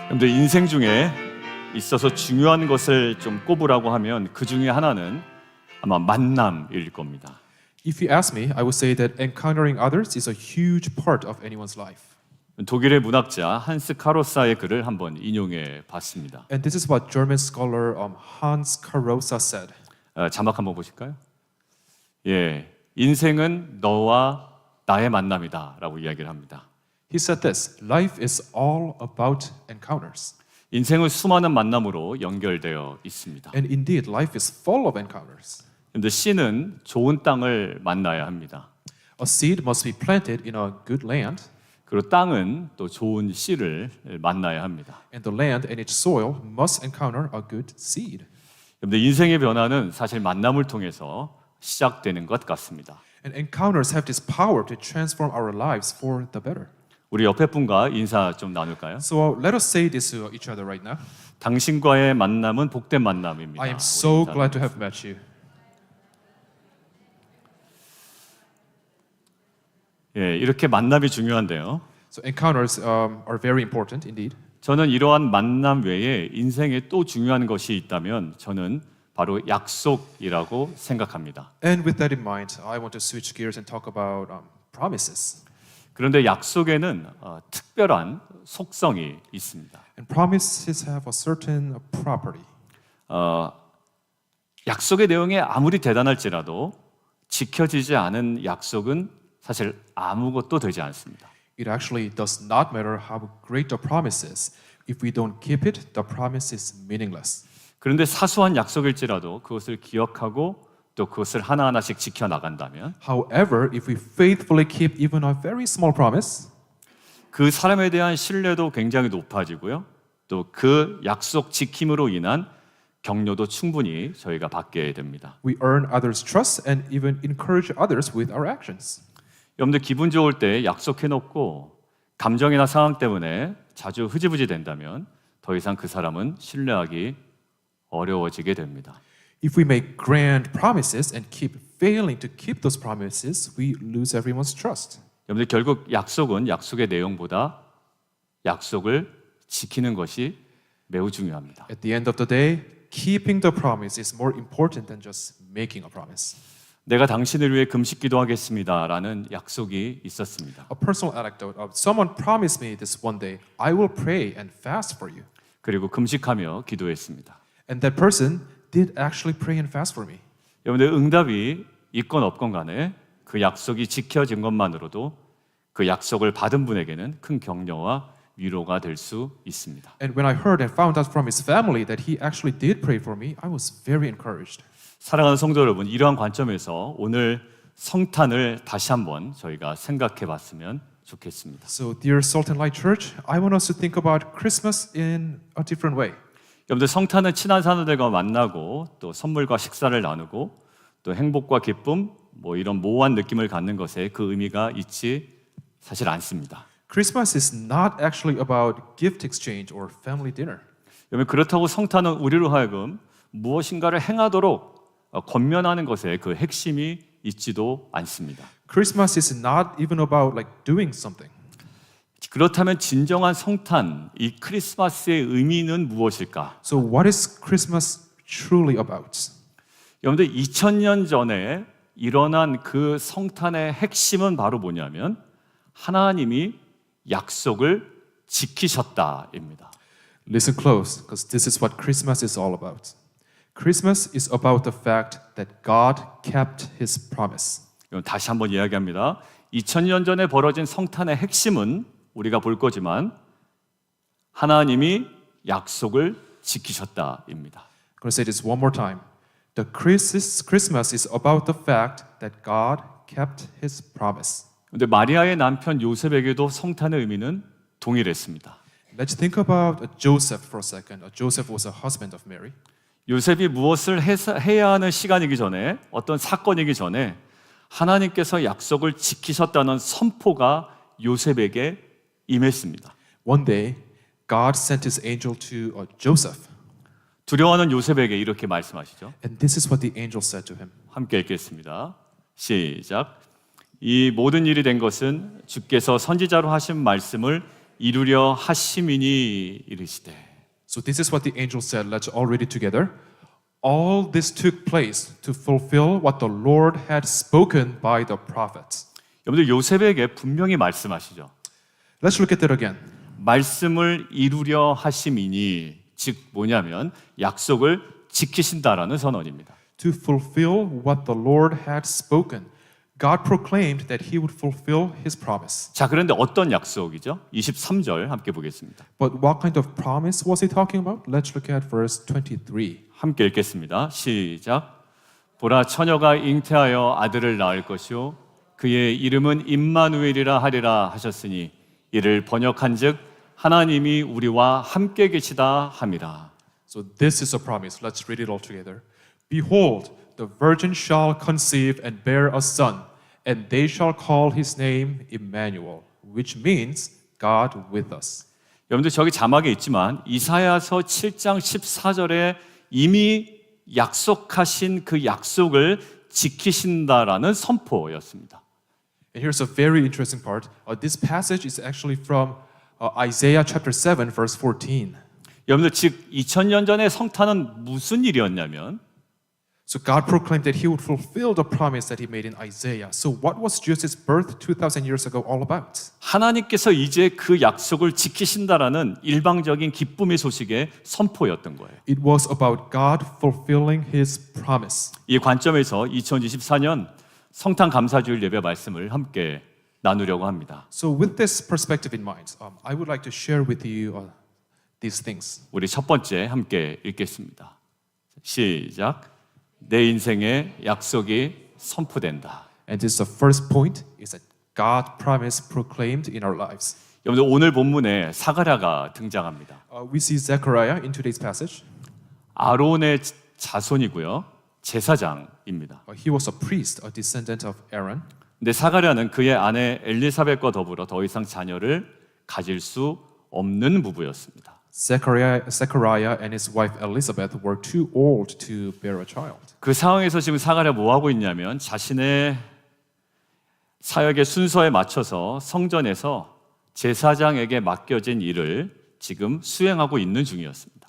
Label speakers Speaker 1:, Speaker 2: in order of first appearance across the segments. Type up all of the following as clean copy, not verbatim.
Speaker 1: 여러분들 인생 중에 있어서 중요한 것을 좀 꼽으라고 하면 그 중에 하나는 아마 만남일 겁니다.
Speaker 2: If you ask me, I would say that encountering others is a huge part of anyone's life.
Speaker 1: 독일의 문학자 한스 카로사의 글을 한번 인용해 봤습니다.
Speaker 2: And this is what German scholar Hans Karosa said.
Speaker 1: 자막 한번 보실까요? 예, 인생은 너와 나의 만남이다라고 이야기를 합니다.
Speaker 2: He said this, life is all about encounters.
Speaker 1: 인생은 수많은 만남으로 연결되어 있습니다.
Speaker 2: And indeed, life is full of encounters.
Speaker 1: 그런데 씨는 좋은 땅을 만나야 합니다.
Speaker 2: A seed must be planted in a good land,
Speaker 1: 그리고 땅은 또 좋은 씨를 만나야 합니다.
Speaker 2: and the land and its soil must encounter a good seed.
Speaker 1: 그런데 인생의 변화는 사실 만남을 통해서 시작되는 것 같습니다.
Speaker 2: And encounters have this power to transform our lives for the better.
Speaker 1: 우리 옆에 분과 인사 좀 나눌까요?
Speaker 2: So let us say this to each other right now.
Speaker 1: 당신과의 만남은 복된 만남입니다.
Speaker 2: I am
Speaker 1: 우리
Speaker 2: so
Speaker 1: 인사
Speaker 2: glad to have met you.
Speaker 1: 예, 이렇게 만남이 중요한데요.
Speaker 2: So encounters are very important indeed.
Speaker 1: 저는 이러한 만남 외에 인생에 또 중요한 것이 있다면 저는 바로 약속이라고 생각합니다.
Speaker 2: And with that in mind, I want to switch gears and talk about promises.
Speaker 1: 그런데 약속에는 특별한 속성이 있습니다.
Speaker 2: And promises have a certain property.
Speaker 1: 약속의 내용이 아무리 대단할지라도 지켜지지 않은 약속은 사실 아무것도 되지 않습니다.
Speaker 2: It actually does not matter how great the promise is. If we don't keep it, the promise is meaningless.
Speaker 1: 그런데 사소한 약속일지라도 그것을 기억하고 또 그것을 하나하나씩 지켜나간다면
Speaker 2: However, if we faithfully keep even a very small promise,
Speaker 1: 그 사람에 대한 신뢰도 굉장히 높아지고요. 또 그 약속 지킴으로 인한 격려도 충분히 저희가 받게 됩니다.
Speaker 2: we earn others' trust and even encourage others with our actions.
Speaker 1: 여러분들 기분 좋을 때 약속해놓고 감정이나 상황 때문에 자주 흐지부지 된다면 더 이상 그 사람은 신뢰하기 어려워지게 됩니다.
Speaker 2: If we make grand promises and keep failing to keep those promises, we lose everyone's trust.
Speaker 1: 여러분들 결국 약속은 약속의 내용보다 약속을 지키는 것이 매우 중요합니다.
Speaker 2: At the end of the day, keeping the promise is more important than just making a promise.
Speaker 1: 내가 당신을 위해 금식 기도하겠습니다라는 약속이 있었습니다.
Speaker 2: A personal anecdote of someone promised me this one day, I will pray and fast for you.
Speaker 1: 그리고 금식하며 기도했습니다.
Speaker 2: And that person did actually pray and fast for me.
Speaker 1: 여러분들 응답이 있건 없건 간에 그 약속이 지켜진 것만으로도 그 약속을 받은 분에게는 큰 격려와 위로가 될 수 있습니다.
Speaker 2: And when I heard and found out from his family that he actually did pray for me, I was very encouraged.
Speaker 1: 사랑하는 성도 여러분, 이러한 관점에서 오늘 성탄을 다시 한번 저희가 생각해 봤으면 좋겠습니다.
Speaker 2: So, dear Salt and Light Church, I want us to think about Christmas in a different way.
Speaker 1: 여러분들 성탄은 친한 사람들과 만나고 또 선물과 식사를 나누고 또 행복과 기쁨 뭐 이런 모호한 느낌을 갖는 것에 그 의미가 있지 사실 않습니다.
Speaker 2: Christmas is not actually about gift exchange or family dinner.
Speaker 1: 여러분 그렇다고 성탄은 우리로 하여금 무엇인가를 행하도록 권면하는 것에 그 핵심이 있지도 않습니다.
Speaker 2: Christmas is not even about like doing something.
Speaker 1: 그렇다면 진정한 성탄, 이 크리스마스의 의미는 무엇일까?
Speaker 2: So what is Christmas truly about?
Speaker 1: 여러분들 2000년 전에 일어난 그 성탄의 핵심은 바로 뭐냐면 하나님이 약속을 지키셨다입니다.
Speaker 2: Listen close, because this is what Christmas is all about. Christmas is about the fact that God kept His promise.
Speaker 1: 다시 한번 이야기합니다. 2000년 전에 벌어진 성탄의 핵심은 우리가 볼 거지만 하나님이 약속을 지키셨다입니다.
Speaker 2: I'm going to say this one more time. The Christmas is about the fact that God kept His promise.
Speaker 1: 근데 마리아의 남편 요셉에게도 성탄의 의미는 동일했습니다.
Speaker 2: Let's think about Joseph for a second. Joseph was a husband of Mary.
Speaker 1: 요셉이 무엇을 해야 하는 시간이기 전에 어떤 사건이기 전에 하나님께서 약속을 지키셨다는 선포가 요셉에게 임했습니다.
Speaker 2: One day, God sent His angel to Joseph.
Speaker 1: 두려워하는 요셉에게 이렇게 말씀하시죠.
Speaker 2: And this is what the angel said to him.
Speaker 1: 함께 읽겠습니다. 시작. 이 모든 일이 된 것은 주께서 선지자로 하신 말씀을 이루려 하심이니 이르시되.
Speaker 2: So this is what the angel said. Let's all read it together. All this took place to fulfill what the Lord had spoken by the prophets.
Speaker 1: 여러분들 요셉에게 분명히 말씀하시죠.
Speaker 2: Let's look at that again.
Speaker 1: 말씀을 이루려 하심이니, 즉 뭐냐면 약속을 지키신다라는 선언입니다.
Speaker 2: To fulfill what the Lord had spoken. God proclaimed that he would fulfill his promise.
Speaker 1: 자, 그런데 어떤 약속이죠? 23절 함께 보겠습니다.
Speaker 2: But what kind of promise was he talking about? Let's look at verse 23.
Speaker 1: 함께 읽겠습니다. 시작. 보라, 처녀가 잉태하여 아들을 낳을 것이요 그의 이름은 임마누엘이라 하리라 하셨으니 이를 번역한즉 하나님이 우리와 함께 계시다 함이라.
Speaker 2: So this is a promise. Let's read it all together. Behold, the virgin shall conceive and bear a son, and they shall call his name Emmanuel, which means God with us.
Speaker 1: 여러분들 저기 자막에 있지만 이사야서 7장 14절에 이미 약속하신 그 약속을 지키신다라는 선포였습니다.
Speaker 2: And here's a very interesting part. This passage is actually from Isaiah chapter 7, verse 14.
Speaker 1: 여러분들 즉 2000년 전에 성탄은 무슨 일이었냐면
Speaker 2: So God proclaimed that he would fulfill the promise that he made in Isaiah. So what was Jesus' birth 2,000 years ago all about?
Speaker 1: 하나님께서 이제 그 약속을 지키신다라는 일방적인 기쁨의 소식의 선포였던 거예요.
Speaker 2: It was about God fulfilling his promise.
Speaker 1: 이 관점에서 2024년 성탄 감사주일 예배 말씀을 함께 나누려고 합니다.
Speaker 2: So with this perspective in mind, I would like to share with you these things.
Speaker 1: 우리 첫 번째 함께 읽겠습니다. 시작. 내 인생의 약속이 선포된다.
Speaker 2: And this the first point is that God promise proclaimed in our lives.
Speaker 1: 여러분들 오늘 본문에 사가랴가 등장합니다.
Speaker 2: We see Zechariah in today's passage.
Speaker 1: 아론의 자손이고요. 제사장입니다.
Speaker 2: He was a priest, a descendant of Aaron.
Speaker 1: 근데 사가랴는 그의 아내 엘리사벳과 더불어 더 이상 자녀를 가질 수 없는 부부였습니다.
Speaker 2: Zechariah and his wife Elizabeth were too old to bear a child.
Speaker 1: 그 상황에서 지금 사가랴 뭐 하고 있냐면 자신의 사역의 순서에 맞춰서 성전에서 제사장에게 맡겨진 일을 지금 수행하고 있는 중이었습니다.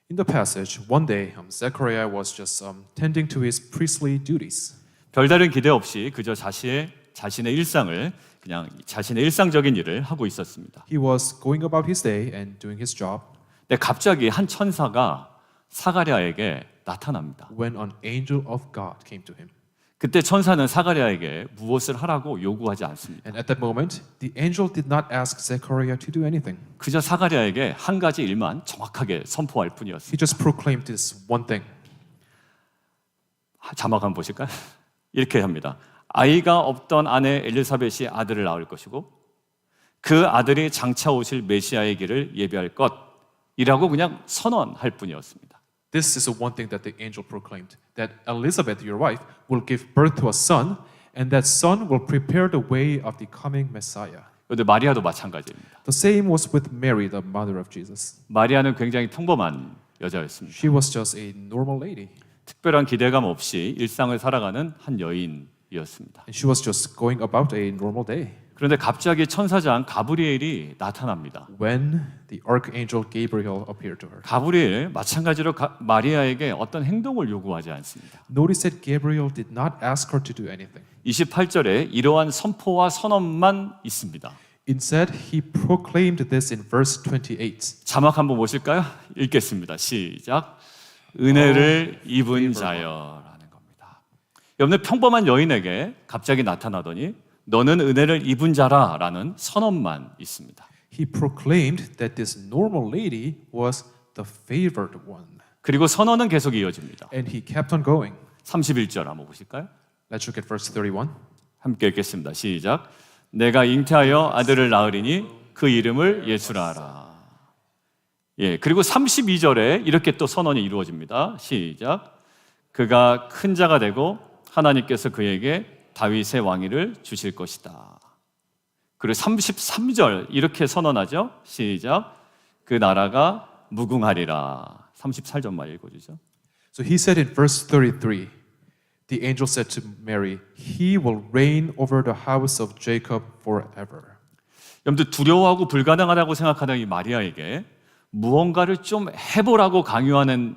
Speaker 2: In the passage, one day Zechariah was just tending to his priestly duties.
Speaker 1: 별다른 기대 없이 그저 자신의 일상을 그냥 자신의 일상적인 일을 하고 있었습니다.
Speaker 2: He was going about his day and doing his job
Speaker 1: 근데 갑자기 한 천사가 사가랴에게 나타납니다.
Speaker 2: when an angel of God came to him.
Speaker 1: 그때 천사는 사가랴에게 무엇을 하라고 요구하지 않습니다.
Speaker 2: And at that moment, the angel did not ask Zechariah to do anything.
Speaker 1: 그저 사가랴에게 한 가지 일만 정확하게 선포할 뿐이었습니다.
Speaker 2: He just proclaimed this one thing.
Speaker 1: 자막 한번 보실까요? 이렇게 합니다. 아이가 없던 아내 엘리사벳이 아들을 낳을 것이고 그 아들이 장차 오실 메시아의 길을 예비할 것이라고 그냥 선언할 뿐이었습니다.
Speaker 2: This is the one thing that the angel proclaimed, that Elizabeth, your wife, will give birth to a son, and that son will prepare the way of the coming Messiah.
Speaker 1: 그런데 마리아도 마찬가지입니다.
Speaker 2: The same was with Mary, the mother of Jesus.
Speaker 1: 마리아는 굉장히 평범한 여자였습니다.
Speaker 2: She was just a normal lady,
Speaker 1: 특별한 기대감 없이 일상을 살아가는 한 여인이었습니다.
Speaker 2: and she was just going about a normal day.
Speaker 1: 그런데 갑자기 천사장 가브리엘이 나타납니다.
Speaker 2: When the archangel Gabriel appeared to her.
Speaker 1: 가브리엘 마찬가지로 마리아에게 어떤 행동을 요구하지 않습니다.
Speaker 2: Notice that Gabriel did not ask her to do anything.
Speaker 1: 28절에 이러한 선포와 선언만 있습니다.
Speaker 2: Instead, he proclaimed this in verse 28.
Speaker 1: 자막 한번 보실까요? 읽겠습니다. 시작. 은혜를 입은 자여라는 겁니다. 여러분들 평범한 여인에게 갑자기 나타나더니 너는 은혜를 입은 자라라는 선언만 있습니다.
Speaker 2: He proclaimed that this normal lady was the favored one.
Speaker 1: 그리고 선언은 계속 이어집니다.
Speaker 2: And he kept on going.
Speaker 1: 31절 한번 보실까요?
Speaker 2: Let's look at verse 31.
Speaker 1: 함께 읽겠습니다. 시작. 내가 잉태하여 아들을 낳으리니 그 이름을 예수라 하라. 예, 그리고 32절에 이렇게 또 선언이 이루어집니다. 시작. 그가 큰 자가 되고 하나님께서 그에게 다윗의 왕위를 주실 것이다. 그리고 33절 이렇게 선언하죠. 시작. 그 나라가 무궁하리라. 34절만 읽어주죠.
Speaker 2: So he said in verse 33, the angel said to Mary, he will reign over the house of Jacob forever.
Speaker 1: 여러분들 두려워하고 불가능하다고 생각하는 이 마리아에게 무언가를 좀 해보라고 강요하는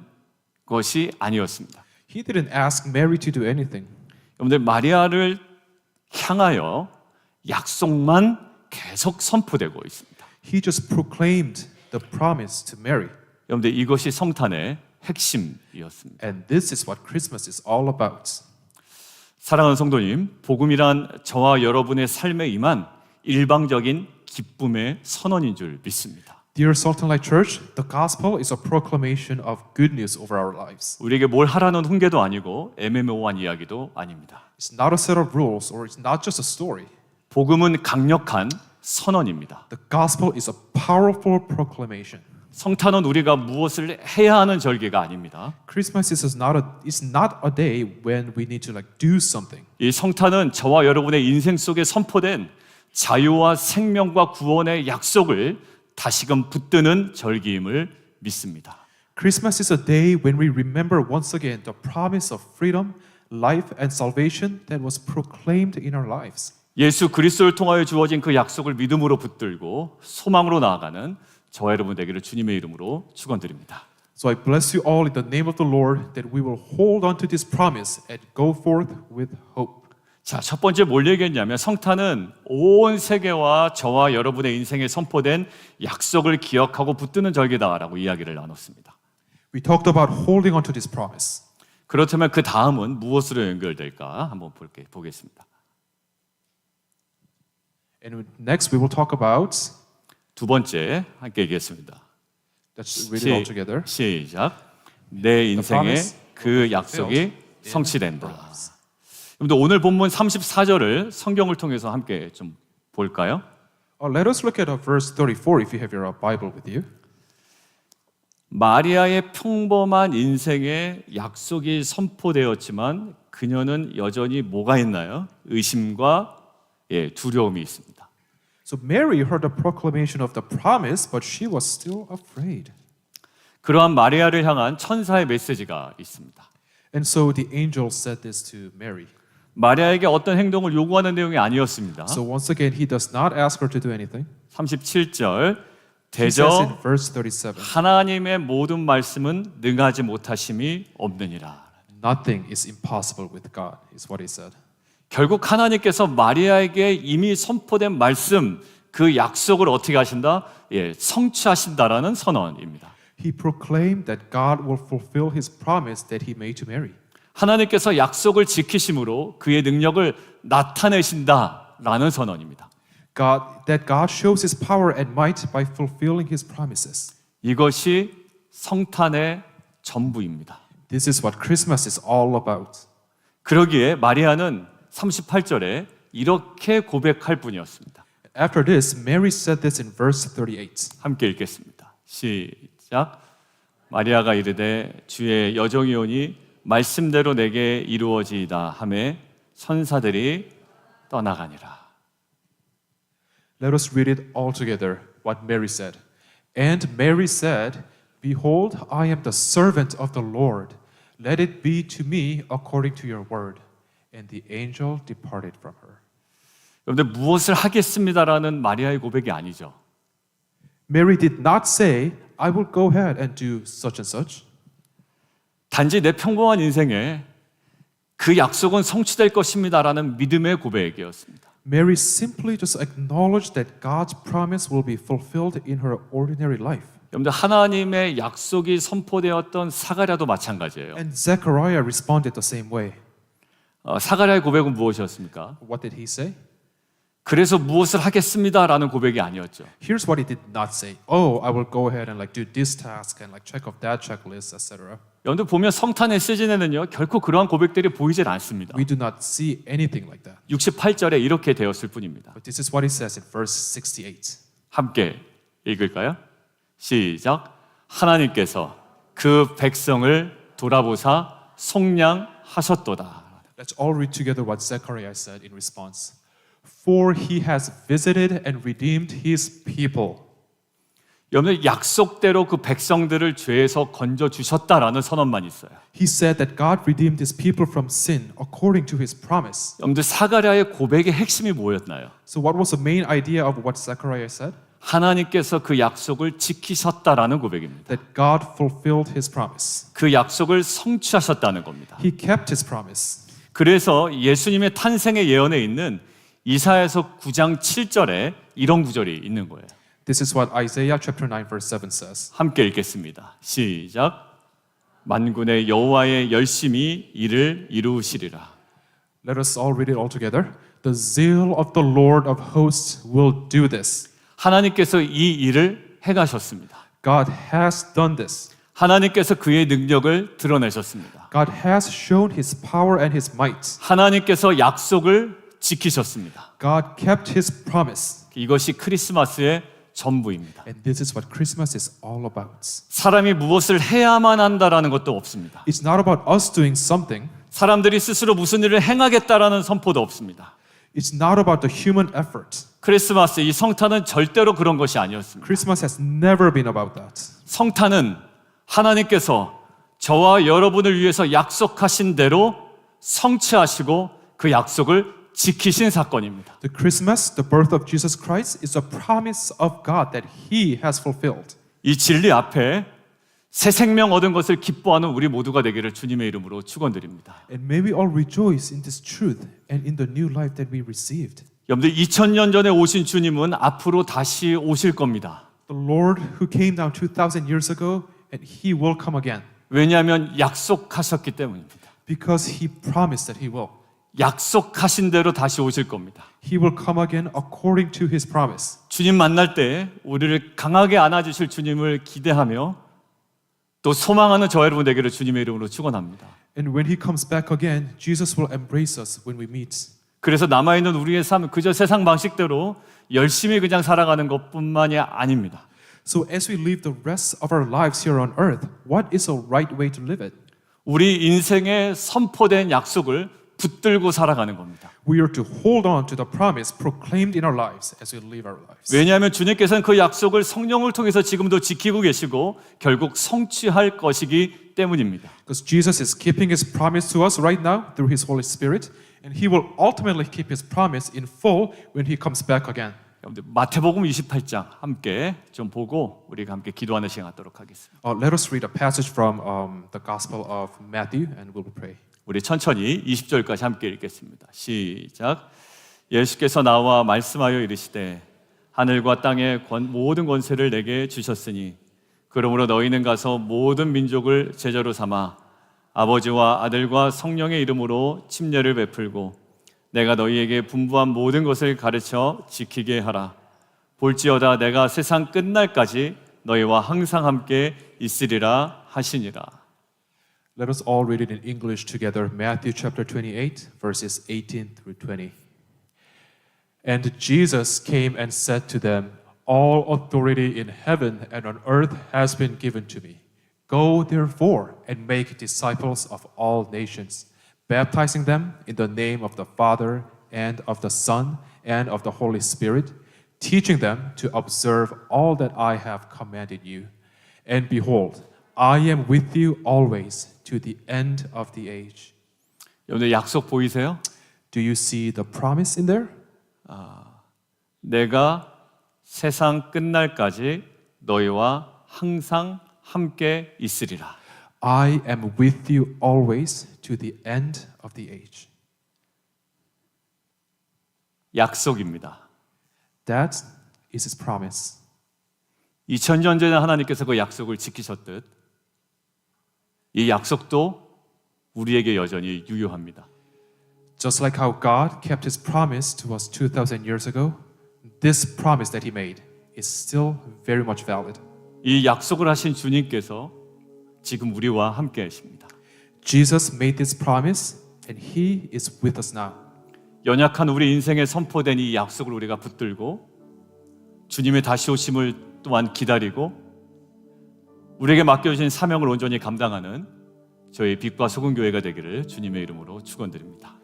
Speaker 1: 것이 아니었습니다.
Speaker 2: He didn't ask Mary to do anything.
Speaker 1: 여러분들 마리아를 향하여 약속만 계속 선포되고 있습니다.
Speaker 2: He just proclaimed the promise to Mary.
Speaker 1: 여러분들 이것이 성탄의 핵심이었습니다.
Speaker 2: And this is what Christmas is all about.
Speaker 1: 사랑하는 성도님, 복음이란 저와 여러분의 삶에 임한 일방적인 기쁨의 선언인 줄 믿습니다.
Speaker 2: Dear Salt and Light Church, the gospel is a proclamation of good news over our lives.
Speaker 1: 우리에게 뭘 하라는 훈계도 아니고 애매모호한 이야기도 아닙니다.
Speaker 2: It's not a set of rules or it's not just a story.
Speaker 1: 복음은 강력한 선언입니다.
Speaker 2: The gospel is a powerful proclamation.
Speaker 1: 성탄은 우리가 무엇을 해야 하는 절기가 아닙니다.
Speaker 2: Christmas is not a day when we need to do something.
Speaker 1: 이 성탄은 저와 여러분의 인생 속에 선포된 자유와 생명과 구원의 약속을 다시금 붙드는 절기임을 믿습니다.
Speaker 2: Christmas is a day when we remember once again the promise of freedom, life and salvation that was proclaimed in our lives.
Speaker 1: 예수 그리스도를 통하여 주어진 그 약속을 믿음으로 붙들고 소망으로 나아가는 저와 여러분 되기를 주님의 이름으로 축원드립니다.
Speaker 2: So I bless you all in the name of the Lord that we will hold on to this promise and go forth with hope.
Speaker 1: 자, 첫 번째 뭘 얘기했냐면 성탄은 온 세계와 저와 여러분의 인생에 선포된 약속을 기억하고 붙드는 절기다라고 이야기를 나눴습니다.
Speaker 2: We talked about holding on to this promise.
Speaker 1: 그렇다면 그 다음은 무엇으로 연결될까 한번 보겠습니다.
Speaker 2: And next we will talk about,
Speaker 1: 두 번째 함께 얘기했습니다.
Speaker 2: let's read it all together.
Speaker 1: 시작. 내 인생에 그 약속이 성취된다. 여러분들 오늘 본문 34절을 성경을 통해서 함께 좀 볼까요?
Speaker 2: Let us look at verse 34 if you have your Bible with you.
Speaker 1: 마리아의 평범한 인생에 약속이 선포되었지만 그녀는 여전히 뭐가 있나요? 의심과 두려움이 있습니다.
Speaker 2: So Mary heard the proclamation of the promise, but she was still afraid.
Speaker 1: 그러한 마리아를 향한 천사의 메시지가 있습니다.
Speaker 2: And so the angel said this to Mary.
Speaker 1: 마리아에게 어떤 행동을 요구하는 내용이 아니었습니다.
Speaker 2: So once again, he does not ask her to do anything.
Speaker 1: 37절
Speaker 2: He says in
Speaker 1: 대저
Speaker 2: verse 37,
Speaker 1: 하나님의 모든 말씀은 능하지 못하심이 없느니라.
Speaker 2: nothing is impossible with God, is what he said.
Speaker 1: 결국 하나님께서 마리아에게 이미 선포된 말씀, 그 약속을 어떻게 하신다? 성취하신다라는 선언입니다.
Speaker 2: He proclaimed that God will fulfill his promise that he made to Mary.
Speaker 1: 하나님께서 약속을 지키심으로 그의 능력을 나타내신다라는 선언입니다.
Speaker 2: That God shows his power and might by fulfilling his promises.
Speaker 1: 이것이 성탄의 전부입니다.
Speaker 2: This is what Christmas is all about.
Speaker 1: 그러기에 마리아는 38절에 이렇게 고백할 뿐이었습니다.
Speaker 2: After this, Mary said this in verse 38.
Speaker 1: 함께 읽겠습니다. 시작. 마리아가 이르되 주의 여종이 오니 말씀대로 내게 이루어지이다 하매 천사들이 떠나가니라.
Speaker 2: Let us read it all together, what Mary said. And Mary said, Behold, I am the servant of the Lord. Let it be to me according to your word. And the angel departed from her.
Speaker 1: 여러분들 무엇을 하겠습니다라는 마리아의 고백이 아니죠.
Speaker 2: Mary did not say, I will go ahead and do such and such.
Speaker 1: 단지 내 평범한 인생에 그 약속은 성취될 것입니다라는 믿음의 고백이었습니다.
Speaker 2: Mary simply just acknowledged that God's promise will be fulfilled in her ordinary life.
Speaker 1: 여러분들 하나님의 약속이 선포되었던 사가랴도 마찬가지예요.
Speaker 2: And Zechariah responded the same way.
Speaker 1: 사가랴의 고백은 무엇이었습니까?
Speaker 2: What did he say?
Speaker 1: 그래서 무엇을 하겠습니다라는 고백이 아니었죠.
Speaker 2: Here's what he did not say. Oh, I will go ahead and do this task and check off that checklist, etc.
Speaker 1: 여러분들 보면 성탄의 시즌에는요 결코 그러한 고백들이 보이질 않습니다.
Speaker 2: We do not see anything like that.
Speaker 1: 68절에 이렇게 되었을 뿐입니다.
Speaker 2: But this is what he says in verse 68.
Speaker 1: 함께 읽을까요? 시작. 하나님께서 그 백성을 돌아보사 속량하셨도다.
Speaker 2: Let's all read together what Zechariah said in response. For he has visited and redeemed his people.
Speaker 1: 여러분 약속대로 그 백성들을 죄에서 건져 주셨다라는 선언만 있어요.
Speaker 2: He said that God redeemed his people from sin according to his promise.
Speaker 1: 여러분들 사가랴의 고백의 핵심이 뭐였나요?
Speaker 2: So what was the main idea of what Zechariah said?
Speaker 1: 하나님께서 그 약속을 지키셨다라는 고백입니다.
Speaker 2: That God fulfilled his promise.
Speaker 1: 그 약속을 성취하셨다는 겁니다.
Speaker 2: He kept his promise.
Speaker 1: 그래서 예수님의 탄생의 예언에 있는 이사야서 9장 7절에 이런 구절이 있는 거예요.
Speaker 2: This is what Isaiah chapter 9 verse 7 says.
Speaker 1: 함께 읽겠습니다. 시작. 만군의 여호와의 열심히 이를 이루시리라.
Speaker 2: Let us all read it all together. The zeal of the Lord of hosts will do this.
Speaker 1: 하나님께서 이 일을 행하셨습니다.
Speaker 2: God has done this.
Speaker 1: 하나님께서 그의 능력을 드러내셨습니다.
Speaker 2: God has shown his power and his might.
Speaker 1: 하나님께서 약속을 지키셨습니다.
Speaker 2: God kept his promise.
Speaker 1: 이것이 크리스마스의 전부입니다.
Speaker 2: And this is what Christmas is all about.
Speaker 1: 사람이 무엇을 해야만 한다라는 것도 없습니다.
Speaker 2: It's not about us doing something.
Speaker 1: 사람들이 스스로 무슨 일을 행하겠다라는 선포도 없습니다.
Speaker 2: It's not about the human effort.
Speaker 1: 크리스마스 이 성탄은 절대로 그런 것이 아니었습니다.
Speaker 2: Christmas has never been about that.
Speaker 1: 성탄은 하나님께서 저와 여러분을 위해서 약속하신 대로 성취하시고 그 약속을 지키신 사건입니다.
Speaker 2: The Christmas, the birth of Jesus Christ, is a promise of God that He has fulfilled.
Speaker 1: 이 진리 앞에 새 생명 얻은 것을 기뻐하는 우리 모두가 되기를 주님의 이름으로 축원드립니다.
Speaker 2: And may we all rejoice in this truth and in the new life that we received.
Speaker 1: 여러분들 2000년 전에 오신 주님은 앞으로 다시 오실 겁니다.
Speaker 2: The Lord who came down 2,000 years ago, and He will come again.
Speaker 1: 왜냐하면 약속하셨기 때문입니다.
Speaker 2: Because He promised that He will.
Speaker 1: 약속하신 대로 다시 오실 겁니다.
Speaker 2: He will come again according to His promise.
Speaker 1: 주님 만날 때 우리를 강하게 안아주실 주님을 기대하며 또 소망하는 저 여러분 되기를 주님의 이름으로 축원합니다.
Speaker 2: And when He comes back again, Jesus will embrace us when we meet.
Speaker 1: 그래서 남아있는 우리의 삶은 그저 세상 방식대로 열심히 그냥 살아가는 것뿐만이 아닙니다.
Speaker 2: So as we live the rest of our lives here on earth, what is a right way to live it?
Speaker 1: 우리 인생에 선포된 약속을 붙들고 살아가는 겁니다.
Speaker 2: We are to hold on to the promise proclaimed in our lives as we live our lives.
Speaker 1: 왜냐하면 주님께서는 그 약속을 성령을 통해서 지금도 지키고 계시고 결국 성취할 것이기 때문입니다.
Speaker 2: Because Jesus is keeping His promise to us right now through His Holy Spirit, and He will ultimately keep His promise in full when He comes back again.
Speaker 1: 여러분들 마태복음 28장 함께 좀 보고 우리가 함께 기도하는 시간 갖도록 하겠습니다.
Speaker 2: Let us read a passage from the Gospel of Matthew, and we'll pray.
Speaker 1: 우리 천천히 20절까지 함께 읽겠습니다. 시작. 예수께서 나와 말씀하여 이르시되 하늘과 땅의 모든 권세를 내게 주셨으니 그러므로 너희는 가서 모든 민족을 제자로 삼아 아버지와 아들과 성령의 이름으로 침례를 베풀고 내가 너희에게 분부한 모든 것을 가르쳐 지키게 하라. 볼지어다 내가 세상 끝날까지 너희와 항상 함께 있으리라 하시니라.
Speaker 2: Let us all read it in English together. Matthew chapter 28, verses 18 through 20. And Jesus came and said to them, all authority in heaven and on earth has been given to me. Go therefore and make disciples of all nations, baptizing them in the name of the Father and of the Son and of the Holy Spirit, teaching them to observe all that I have commanded you. And behold, I am with you always to the end of the age.
Speaker 1: 여러분들 약속 보이세요?
Speaker 2: Do you see the promise in there?
Speaker 1: 내가 세상 끝날까지 너희와 항상 함께 있으리라.
Speaker 2: I am with you always to the end of the age.
Speaker 1: 약속입니다.
Speaker 2: That is His promise.
Speaker 1: 2000년 전에 하나님께서 그 약속을 지키셨듯 이 약속도 우리에게 여전히 유효합니다.
Speaker 2: Just like how God kept His promise to us 2,000 years ago, this promise that He made is still very much valid.
Speaker 1: 이 약속을 하신 주님께서 지금 우리와 함께 하십니다.
Speaker 2: Jesus made this promise and He is with us now.
Speaker 1: 연약한 우리 인생에 선포된 이 약속을 우리가 붙들고 주님의 다시 오심을 또한 기다리고 우리에게 맡겨주신 사명을 온전히 감당하는 저희 빛과 소금 교회가 되기를 주님의 이름으로 축원드립니다.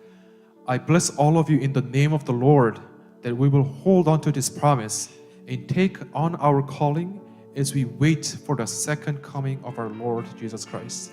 Speaker 2: I bless all of you in the name of the Lord that we will hold on to this promise and take on our calling as we wait for the second coming of our Lord Jesus Christ.